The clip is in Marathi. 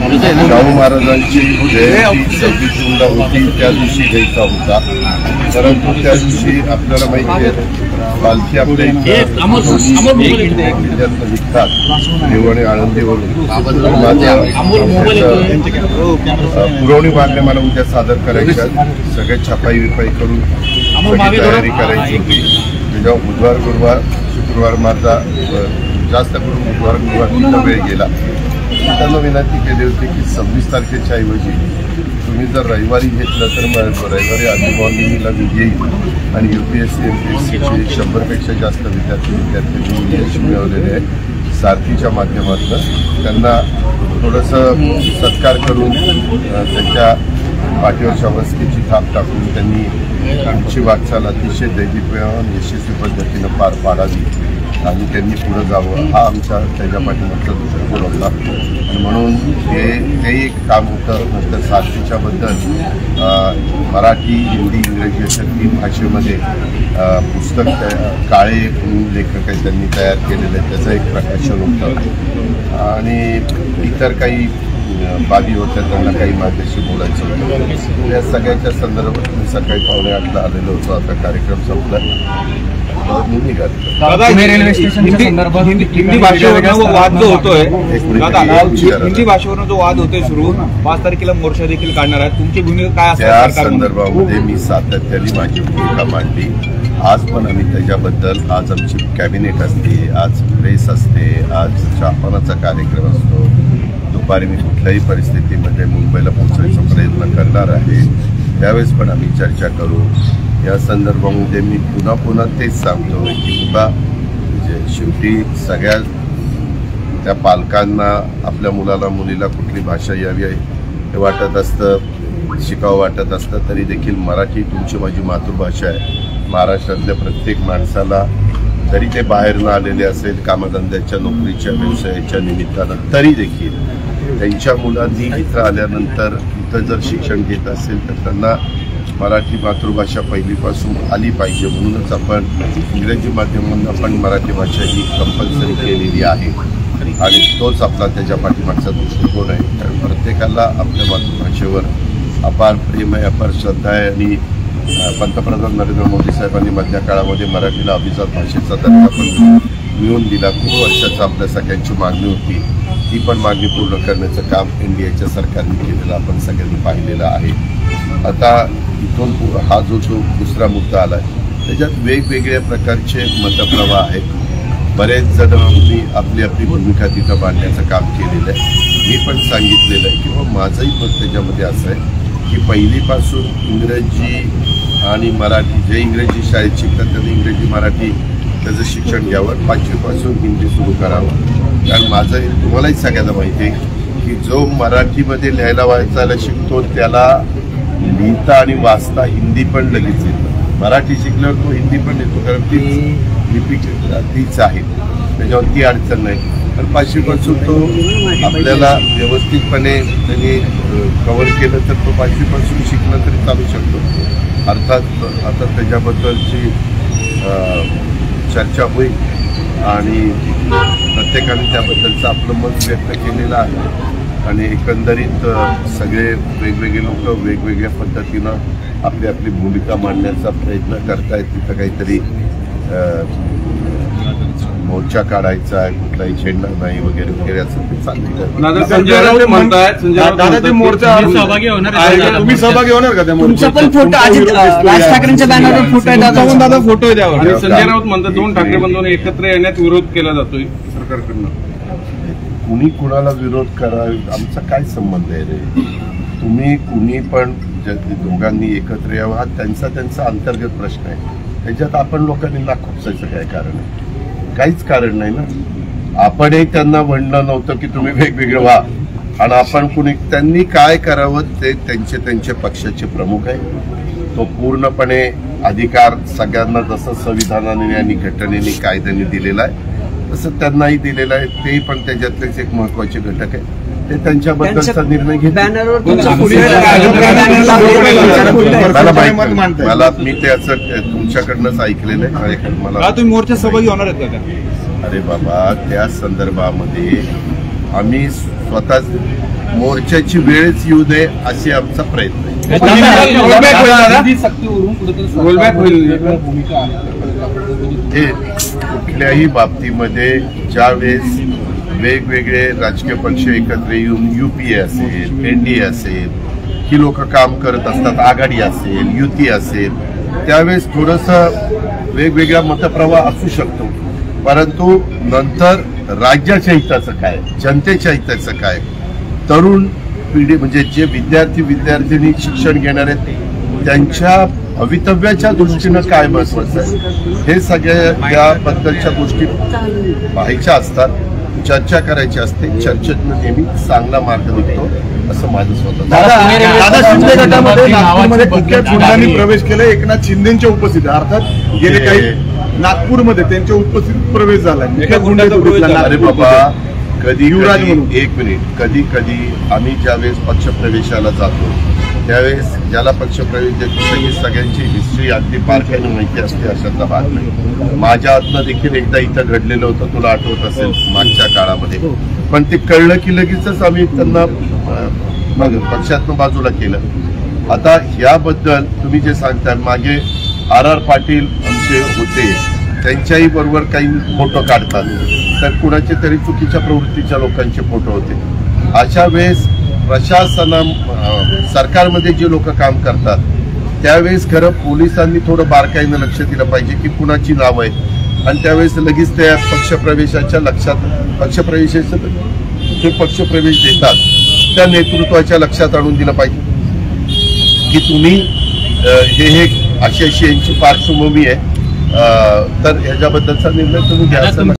शाहू महाराजांची जयंती 26 जूनला होती, त्या दिवशी घ्यायचा होता, परंतु त्या दिवशी आपल्याला माहिती आहे पालखी आपल्या जिल्ह्यातनं निघतात देवणी आळंदीवरून. पुरवणी मागण्या मला उद्या सादर करायच्या, सगळे छपाई विपाई करून तयारी करायची होती. त्याच्यावर बुधवार गुरुवार शुक्रवार माझा जास्त करून बुधवार गुरुवार वेळ गेला. त्यांना विनंती केली होती की 26 तारखेच्या ऐवजी तुम्ही जर रविवारी घेतलं तर रविवारी अर्ली मॉर्निंगला मी येईल आणि UPSC MPSCचे 100पेक्षा जास्त विद्यार्थ्यांनी यश मिळवलेले आहे. सारथीच्या माध्यमातून त्यांना थोडंसं सत्कार करून त्यांच्या पाठीवर शाबासकीची थाप टाकून त्यांनी आमची वाटचाल अतिशय दैदिप्यमान यशस्वी पद्धतीनं पार पाडावी आणि त्यांनी पुढे जावं, हा आमच्या त्याच्या पाठीमागचा दृष्टिकोन होता. आणि म्हणून हे एक काम होतं. नंतर सारथीच्याबद्दल मराठी हिंदी इंग्रजी अशा 3 भाषेमध्ये पुस्तक काळे लेखक आहेत त्यांनी तयार केलेलं आहे, त्याचं एक प्रकाशन होतं. आणि इतर काही बाबी होत्या, त्यांना काही माझ्याशी बोलायचं होतं. या सगळ्याच्या संदर्भात मी सकाळी 7:45ला आलेलो होतो. आता कार्यक्रम संपला, रेल्वे स्टेशनच्या संदर्भात हिंदी भाषेवरनं वाद जो होतोय, हिंदी भाषेवरनं जो वाद होतोय सुरू, 5 तारखेला मोर्चा देखील काढणार आहे, तुमची भूमिका काय असेल? त्या संदर्भामध्ये मी सातत्याने माझी भूमिका मांडली. आज पण आम्ही त्याच्याबद्दल, आज आमची कॅबिनेट असते, आज प्रेस असते, आज चहापानाचा कार्यक्रम असतो. दुपारी मी कुठल्याही परिस्थितीमध्ये मुंबईला पोहोचण्याचा प्रयत्न करणार आहे, त्यावेळेस पण आम्ही चर्चा करू. या संदर्भामध्ये मी पुन्हा तेच सांगतो की बाबा शेवटी सगळ्या त्या पालकांना आपल्या मुलाला मुलीला कुठली भाषा यावी हे वाटत असतं, शिकावं वाटत असतं, तरी देखील मराठी तुमची माझी मातृभाषा आहे. महाराष्ट्रातल्या प्रत्येक माणसाला, जरी ते बाहेरनं आलेले असेल कामधंद्याच्या नोकरीच्या व्यवसायाच्या निमित्तानं, तरी देखील त्यांच्या मुलांनी इथं आल्यानंतर इथं जर शिक्षण घेत असेल तर त्यांना मराठी मातृभाषा पहिलीपासून आली पाहिजे. म्हणूनच आपण इंग्रजी माध्यमांना पण मराठी भाषा ही कंपल्सरी केलेली आहे आणि तोच आपला त्याच्या पाठीमागचा दृष्टिकोन आहे. कारण प्रत्येकाला आपल्या मातृभाषेवर अपार प्रेम आहे, अपार श्रद्धा आहे. आणि पंतप्रधान नरेंद्र मोदी साहेबांनी मधल्या काळामध्ये मराठीला अभिजात भाषेचा दर्जा पण मिळवून दिला. खूप वर्षाचा आपल्या सगळ्यांची मागणी होती, ती पण मागणी पूर्ण करण्याचं काम NDAच्या सरकारने केलेलं आपण सगळ्यांनी पाहिलेलं आहे. आता इथून हा जो दुसरा मुद्दा आला आहे, त्याच्यात वेगवेगळ्या प्रकारचे मतप्रवाह आहेत. बरेच जण आपली भूमिका तिथं मांडण्याचं काम केलेलं आहे. मी पण सांगितलेलं आहे की माझंही मत त्याच्यामध्ये असं आहे की पहिलीपासून इंग्रजी आणि मराठी, जे इंग्रजी शाळेत शिकतात त्यांनी इंग्रजी मराठी त्याचं शिक्षण घ्यावं, 5वीपासून हिंदी सुरू करावं. कारण माझं तुम्हालाही सगळ्यांना माहिती आहे की जो मराठीमध्ये लिहायला वाचायला शिकतो त्याला लिहिता आणि वाचता हिंदी पण लगेच येतं. मराठी शिकल्यावर तो हिंदी पण येतो, कारण ती लिपी तीच आहे, त्याच्यावर ती अडचण नाही. तर 5वीपासून तो आपल्याला व्यवस्थितपणे त्यांनी कव्हर केलं तर तो 5वीपासून शिकला तरी चालू शकतो. अर्थात आता त्याच्याबद्दलची चर्चा होईल आणि प्रत्येकाने त्याबद्दलचं आपलं मत व्यक्त केलेलं आहे. आणि एकंदरीत सगळे वेगवेगळे लोक वेगवेगळ्या पद्धतीनं आपली भूमिका मांडण्याचा प्रयत्न करतायत. तिथं काहीतरी मोर्चा काढायचा आहे, कुठलाही झेंडा नाही वगैरे वगैरे असं ते चाललेलं. संजय राऊत म्हणतायत सहभागी होणार का? तुमचा पण फोटो राज ठाकरेंच्या बॅनरवर फोटो आहे, दादा फोटो आहे त्यावर. आणि संजय राऊत म्हणतात 2 ठाकरे बंधूंना एकत्र येण्यात विरोध केला जातोय सरकारकडनं. कुणी कुणाला विरोध करा, आमचा काय संबंध आहे रे? तुम्ही कुणी पण दोघांनी एकत्र यावं हा त्यांचा अंतर्गत प्रश्न आहे. त्याच्यात आपण लोकांनी नाक खुपसायचं काय कारण आहे? काहीच कारण नाही ना. आपणही त्यांना म्हणणं नव्हतं की तुम्ही वेगवेगळे व्हा, आणि आपण कुणी त्यांनी काय करावं ते त्यांचे पक्षाचे प्रमुख आहे. तो पूर्णपणे अधिकार सगळ्यांना जसं संविधानाने आणि घटनेने कायद्याने दिलेला आहे तसं त्यांनाही दिलेलं आहे. ते पण त्याच्यातलेच एक महत्वाचे घटक आहे. ते त्यांच्याबद्दलचा निर्णय घेत. मला मी त्याचं तुमच्याकडनंच ऐकलेलं आहे. मला तुम्ही मोर्चा सहभागी होणार आहेत का? अरे बाबा, त्या संदर्भामध्ये आम्ही स्वतःच मोर्चाची वेळच येऊ दे असे आमचा प्रयत्न आहे. रोलबॅक होईल. हे कुठल्याही बाबतीमध्ये ज्यावेळेस वेगवेगळे राजकीय पक्ष एकत्र येऊन UPA असेल, NDA असेल, ही लोक काम करत असतात, आघाडी असेल, युती असेल, त्यावेळेस थोडंसं वेगवेगळा मतप्रवाह असू शकतो. परंतु नंतर राज्याच्या हिताचं काय, जनतेच्या हिताचं काय, तरुण पिढी म्हणजे जे विद्यार्थी शिक्षण घेणार आहेत त्यांच्या भवितव्याच्या दृष्टीनं काय महत्वाचं आहे, हे सगळ्या याबद्दलच्या गोष्टी पाहायच्या असतात, चर्चा करायची असते. चर्चेतनं नेहमी चांगला मार्ग निघतो असं माझं स्वतः. दादा शिंदे गटामध्ये नागपूरमध्ये कुख्यात गुंडांनी प्रवेश केला. एकनाथ शिंदेच्या उपस्थितीत, अर्थात गेले काही नागपूरमध्ये त्यांच्या उपस्थितीत प्रवेश झाला. अरे बाबा, कधी कधी आम्ही ज्यावेळेस पक्षप्रवेशाला जातो त्यावेळेस ज्याला पक्षप्रवेश देतो ही सगळ्यांची हिस्ट्री अगदी बारकाईने माहिती असते अशातला भाग नाही. माझ्या हातनं देखील एकदा इथं घडलेलं होतं, तुला आठवत असेल मागच्या काळामध्ये. पण ते कळलं की लगेचच आम्ही त्यांना पक्षातनं बाजूला केलं. आता याबद्दल तुम्ही जे सांगताय, मागे RR पाटील आमचे होते, त्यांच्याही बरोबर काही फोटो काढतात, तर कुणाचे तरी चुकीच्या प्रवृत्तीच्या लोकांचे फोटो होते. अशा वेळेस सरकारमध्ये जे लोक काम करतात त्यावेळेस खरं पोलिसांनी थोडं बारकाईनं लक्ष दिलं पाहिजे की कुणाची नावं आहेत, आणि त्यावेळेस लगेच त्या पक्षप्रवेशाच्या जे पक्षप्रवेश देतात त्या नेतृत्वाच्या लक्षात आणून दिलं पाहिजे की तुम्ही हे अशी यांची पार्श्वभूमी आहे, तर ह्याच्याबद्दलचा निर्णय तुम्ही घ्या.